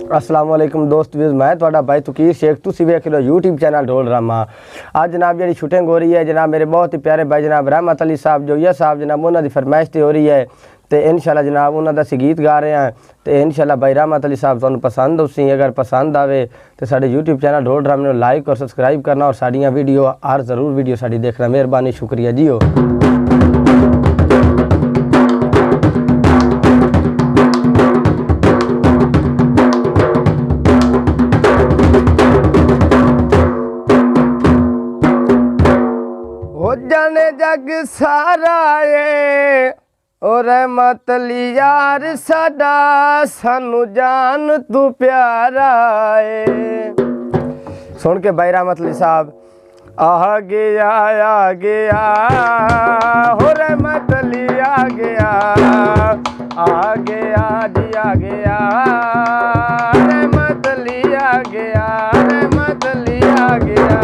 अस्सलाम वालेकुम दोस्त व्यूज़, मैं थोड़ा भाई तुकीर शेख, तुसी वेख लो यूट्यूब चैनल ढोल ड्रामा। आज जनाब जी शूटिंग हो रही है जनाब मेरे बहुत ही प्यारे भाई जनाब रहमत अली साहब जोया साहब जनाब उन्होंने फरमाइश हो रही है तो इंशाल्लाह जनाब उन्होंने असीं गीत गा रहे हैं तो इंशाल्लाह भाई रहमत अली साहब तुहानू पसंद उसी अगर पसंद आवे तो साडे यूट्यूब चैनल ढोल ड्रामे लाइक और सबसक्राइब करना और साड़ियाँ वीडियो हर ज़रूर वीडियो साड़ी देखना, मेहरबानी शुक्रिया जी हो। जाने जग सारा है और रहमत अली यार साडा सानू जान तू प्यारा है। सुन के भाई रहमत अली साहब आ गया हो रहमत अली आ गया जी आ गया रहमत अली आ गया रहमत अली आ गया।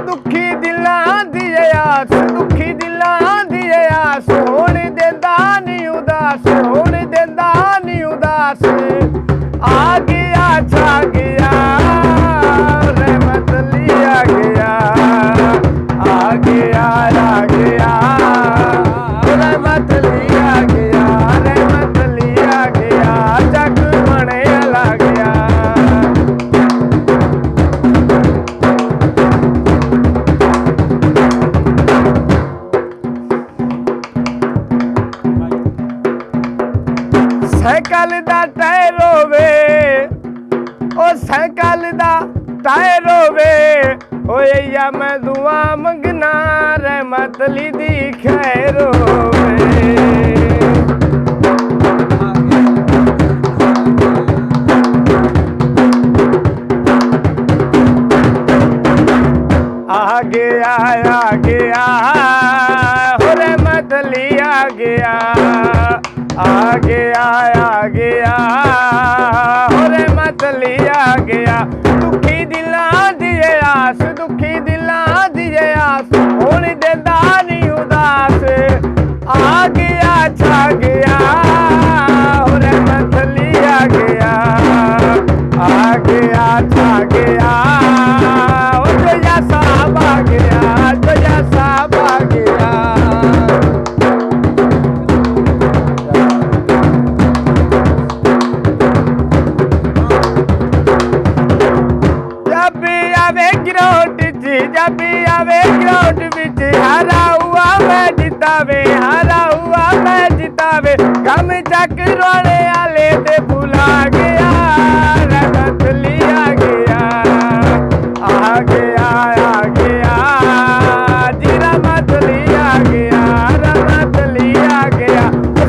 दुखी दिलां दी आस होण देंदा नहीं उदास होण देंदा नहीं उदास आ गया छा गया रहमत अली आ गया रहमत अली आ गया रहमत अली आ गया जग बने ला गया। साइकिल दा टायर होवे ओ साइकिल दा टायर होवे ओ या मैं दुआ मंगना रहमत अली दी खैर होवे। आ गया हो रहमत अली आ गया हो रहमत अली आ गया। दुखी दिलां दिए आस दुखी दिलां दिए आस होण देंदा नहीं उदास आ गया छा गया हो रहमत अली आ गया छा गया हो जोया साहब आ गया जोया साहब आ गया। जब आवे ग्राउंड विच हारा हुआ मैं जितावे हारा हुआ मैं जितावे गम चक रोने आले ते भुला गया रहमत अली आ गया जी रहमत अली आ गया रहमत अली आ गया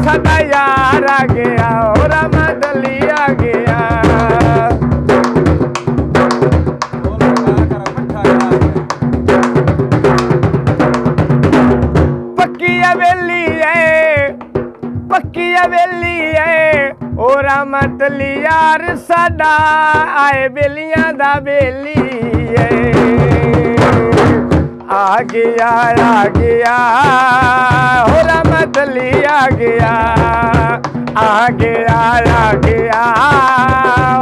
साडा यार आ गया हो रहमत अली आ गया। पक्की हवेली है ओ रहमत अली यार साडा आए बेलियां दा बेली है। आ गया हो रहमत अली आ गया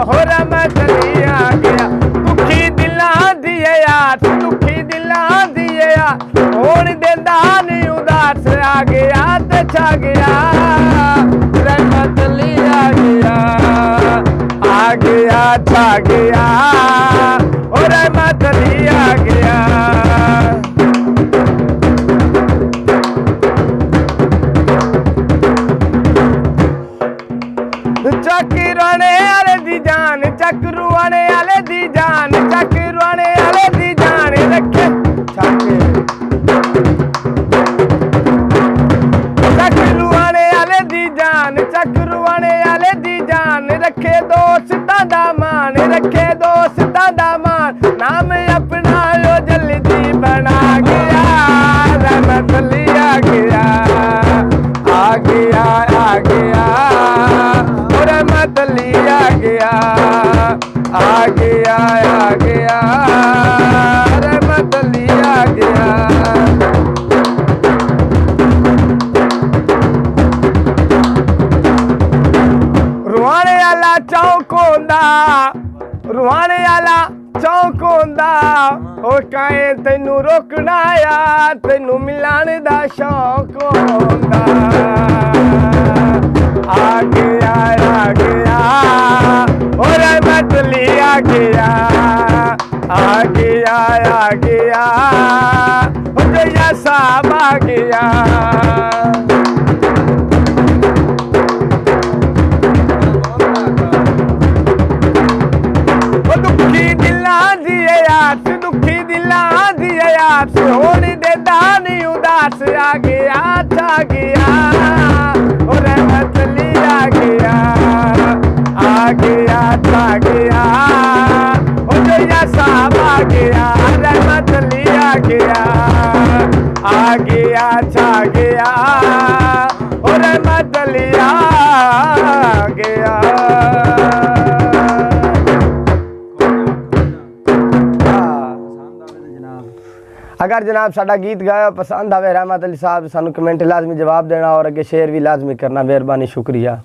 हो रहमत अली आ गया। दुखी दिलां दिए आस दुखी दिलां दिए आस होण देंदा नहीं उदास आ गया ते छा गया रहमत अली आ गया छा गया ओ रहमत अली आ गया। चकराने आले दी जान चकरुआने आले दी जान चकरुआने आले दी जान रखे चकरुआने आले दी जान चकरुआने आले दी जान रखे दोस्तां दा मान रखे दोस्त तेनू मिलन दा शौक होंदा आ गया और मतली आ गया जया साहब आ गया दुखी दिला दिए आस दुखी दिला दिए आस होने दे दानी उदास आ गया और मतली आ गया जया साहब आ गया रहमतली आ गया छा गया और रहमतली आ गया। अगर जनाब साडा गीत गाया पसंद आवे रहमत अली साहब सानू कमेंट लाजमी जवाब देना और अगे शेयर भी लाजमी करना। मेहरबानी शुक्रिया।